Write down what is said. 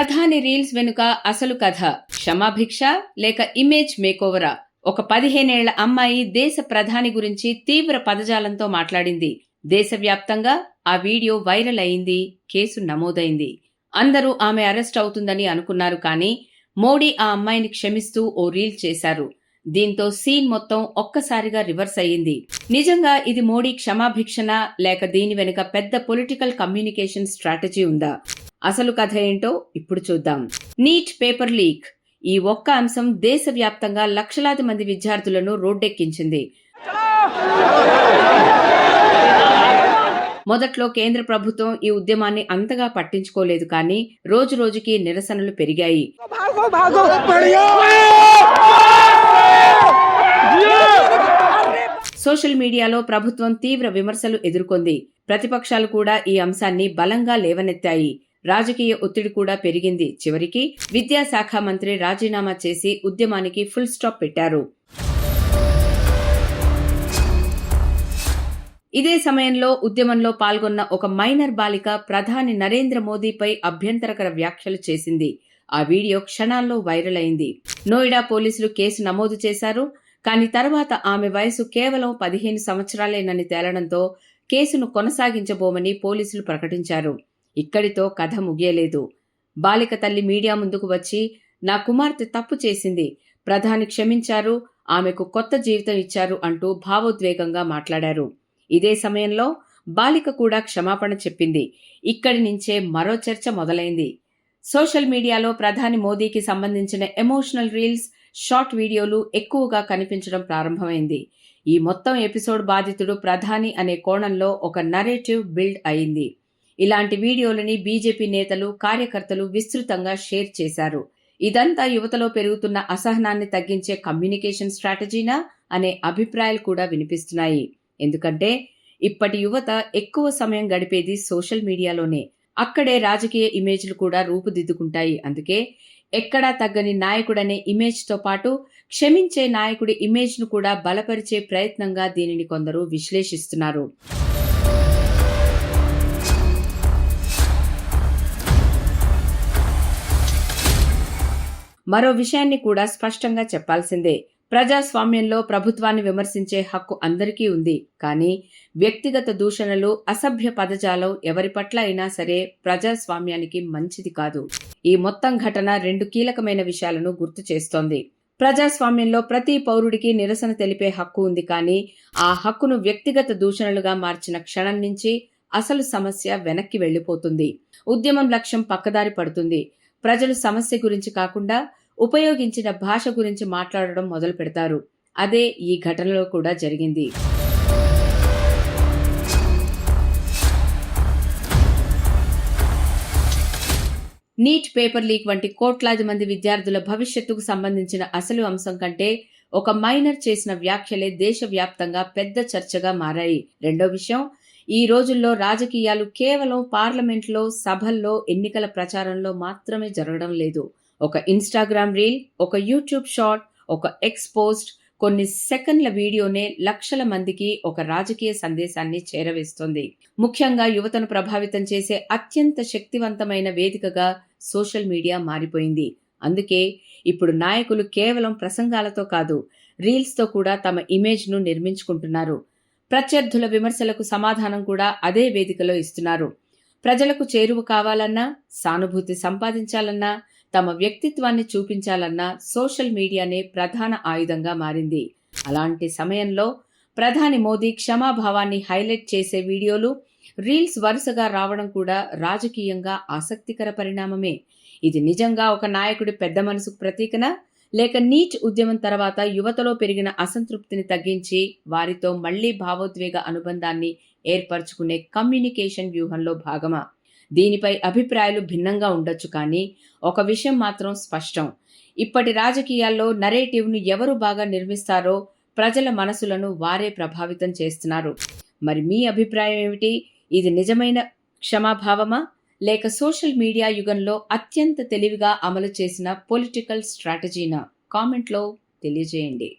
ప్రధాని రీల్స్ వెనుక అసలు కథ క్షమాభిక్ష లేక ఇమేజ్ మేకోవరా? ఒక 15 ఏళ్ల అమ్మాయి దేశ ప్రధాని గురించి తీవ్ర పదజాలంతో మాట్లాడింది. దేశవ్యాప్తంగా ఆ వీడియో వైరల్ అయింది. కేసు నమోదైంది. అందరూ ఆమె అరెస్ట్ అవుతుందని అనుకున్నారు. కానీ మోడీ ఆ అమ్మాయిని క్షమిస్తూ ఓ రీల్ చేశారు. దీంతో సీన్ మొత్తం ఒక్కసారిగా రివర్స్ అయ్యింది. నిజంగా ఇది మోడీ క్షమాభిక్షనా లేక దీని వెనుక పెద్ద పొలిటికల్ కమ్యూనికేషన్ స్ట్రాటజీ ఉందా? అసలు కథ ఏంటో ఇప్పుడు చూద్దాం. Neat paper leak. ఈ ఒక్క అంశం దేశవ్యాప్తంగా లక్షలాది మంది విద్యార్థులను రోడ్డెక్కించింది. మొదట్లో కేంద్ర ప్రభుత్వం ఈ ఉద్యమాన్ని అంతగా పట్టించుకోలేదు. కానీ రోజు రోజుకి నిరసనలు పెరిగాయి. సోషల్ మీడియాలో ప్రభుత్వం తీవ్ర విమర్శలు ఎదుర్కొంది. ప్రతిపక్షాలు కూడా ఈ అంశాన్ని బలంగా లేవనెత్తాయి. రాజకీయ ఒత్తిడి కూడా పెరిగింది. చివరికి విద్యాశాఖ మంత్రి రాజీనామా చేసి ఉద్యమానికి ఫుల్ స్టాప్ పెట్టారు. ఇదే సమయంలో ఉద్యమంలో పాల్గొన్న ఒక మైనర్ బాలిక ప్రధాని నరేంద్ర మోదీపై అభ్యంతరకర వ్యాఖ్యలు చేసింది. ఆ వీడియో క్షణాల్లో వైరల్ అయింది. నోయిడా పోలీసులు కేసు నమోదు చేశారు. కానీ తర్వాత ఆమె వయసు కేవలం 15 సంవత్సరాలేనని తేలడంతో కేసును కొనసాగించబోమని పోలీసులు ప్రకటించారు. ఇక్కడితో కథ ముగియలేదు. బాలిక తల్లి మీడియా ముందుకు వచ్చి, నా కుమార్తె తప్పు చేసింది, ప్రధాని క్షమించారు, ఆమెకు కొత్త జీవితం ఇచ్చారు అంటూ భావోద్వేగంగా మాట్లాడారు. ఇదే సమయంలో బాలిక కూడా క్షమాపణ చెప్పింది. ఇక్కడి నుంచే మరో చర్చ మొదలైంది. సోషల్ మీడియాలో ప్రధాని మోదీకి సంబంధించిన ఎమోషనల్ రీల్స్, షార్ట్ వీడియోలు ఎక్కువగా కనిపించడం ప్రారంభమైంది. ఈ మొత్తం ఎపిసోడ్ బాధితుడు ప్రధాని అనే కోణంలో ఒక నరేటివ్ బిల్డ్ అయింది. ఇలాంటి వీడియోలని బీజేపీ నేతలు, కార్యకర్తలు విస్తృతంగా షేర్ చేశారు. ఇదంతా యువతలో పెరుగుతున్న అసహనాన్ని తగ్గించే కమ్యూనికేషన్ స్ట్రాటజీనా అనే అభిప్రాయాలు కూడా వినిపిస్తున్నాయి. ఎందుకంటే ఇప్పటి యువత ఎక్కువ సమయం గడిపేది సోషల్ మీడియాలోనే. అక్కడే రాజకీయ ఇమేజ్లు కూడా రూపుదిద్దుకుంటాయి. అందుకే ఎక్కడా తగ్గని నాయకుడనే ఇమేజ్తో పాటు క్షమించే నాయకుడి ఇమేజ్ను కూడా బలపరిచే ప్రయత్నంగా దీనిని కొందరు విశ్లేషిస్తున్నారు. మరో విషయాన్ని కూడా స్పష్టంగా చెప్పాల్సిందే. ప్రజాస్వామ్యంలో ప్రభుత్వాన్ని విమర్శించే హక్కు అందరికీ ఉంది. కానీ వ్యక్తిగత దూషణలు, అసభ్య పదజాలం ఎవరి పట్ల అయినా సరే ప్రజాస్వామ్యానికి మంచిది కాదు. ఈ మొత్తం ఘటన 2 కీలకమైన విషయాలను గుర్తు చేస్తోంది. ప్రజాస్వామ్యంలో ప్రతి పౌరుడికి నిరసన తెలిపే హక్కు ఉంది. కానీ ఆ హక్కును వ్యక్తిగత దూషణలుగా మార్చిన క్షణం నుంచి అసలు సమస్య వెనక్కి వెళ్లిపోతుంది. ఉద్యమం లక్ష్యం పక్కదారి పడుతుంది. ప్రజలు సమస్య గురించి కాకుండా ఉపయోగించిన భాష గురించి మాట్లాడడం మొదలు పెడతారు. అదే ఈ ఘటనలో కూడా జరిగింది. నీట్ పేపర్ లీక్ వంటి కోట్లాది మంది విద్యార్థుల భవిష్యత్తుకు సంబంధించిన అసలు అంశం కంటే ఒక మైనర్ చేసిన వ్యాఖ్యలే దేశవ్యాప్తంగా పెద్ద చర్చగా మారాయి. రెండో విషయం, ఈ రోజుల్లో రాజకీయాలు కేవలం పార్లమెంట్లో, సభల్లో, ఎన్నికల ప్రచారంలో మాత్రమే జరగడం లేదు. ఒక ఇన్స్టాగ్రామ్ రీల్, ఒక యూట్యూబ్ షార్ట్, ఒక ఎక్స్ పోస్ట్, కొన్ని సెకండ్ల వీడియోనే లక్షల మందికి ఒక రాజకీయ సందేశాన్ని చేరవేస్తోంది. ముఖ్యంగా యువతను ప్రభావితం చేసే అత్యంత శక్తివంతమైన వేదికగా సోషల్ మీడియా మారిపోయింది. అందుకే ఇప్పుడు నాయకులు కేవలం ప్రసంగాలతో కాదు, రీల్స్తో కూడా తమ ఇమేజ్ను నిర్మించుకుంటున్నారు. ప్రత్యర్థుల విమర్శలకు సమాధానం కూడా అదే వేదికలో ఇస్తున్నారు. ప్రజలకు చేరువ కావాలన్నా, సానుభూతి సంపాదించాలన్నా, తమ వ్యక్తిత్వాన్ని చూపించాలన్నా సోషల్ మీడియానే ప్రధాన ఆయుధంగా మారింది. అలాంటి సమయంలో ప్రధాని మోదీ క్షమాభావాన్ని హైలైట్ చేసే వీడియోలు, రీల్స్ వరుసగా రావడం కూడా రాజకీయంగా ఆసక్తికర పరిణామమే. ఇది నిజంగా ఒక నాయకుడి పెద్ద మనసుకు ప్రతీకనా? లేక నీట్ ఉద్యమం తర్వాత యువతలో పెరిగిన అసంతృప్తిని తగ్గించి వారితో మళ్లీ భావోద్వేగ అనుబంధాన్ని ఏర్పరచుకునే కమ్యూనికేషన్ వ్యూహంలో భాగమా? దీనిపై అభిప్రాయాలు భిన్నంగా ఉండొచ్చు. కానీ ఒక విషయం మాత్రం స్పష్టం, ఇప్పటి రాజకీయాల్లో నరేటివ్ను ఎవరు బాగా నిర్మిస్తారో ప్రజల మనసులను వారే ప్రభావితం చేస్తున్నారు. మరి మీ అభిప్రాయం ఏమిటి? ఇది నిజమైన క్షమాభావమా లేక సోషల్ మీడియా యుగంలో అత్యంత తెలివిగా అమలు చేసిన పొలిటికల్ స్ట్రాటజీనా? కామెంట్లో తెలియజేయండి.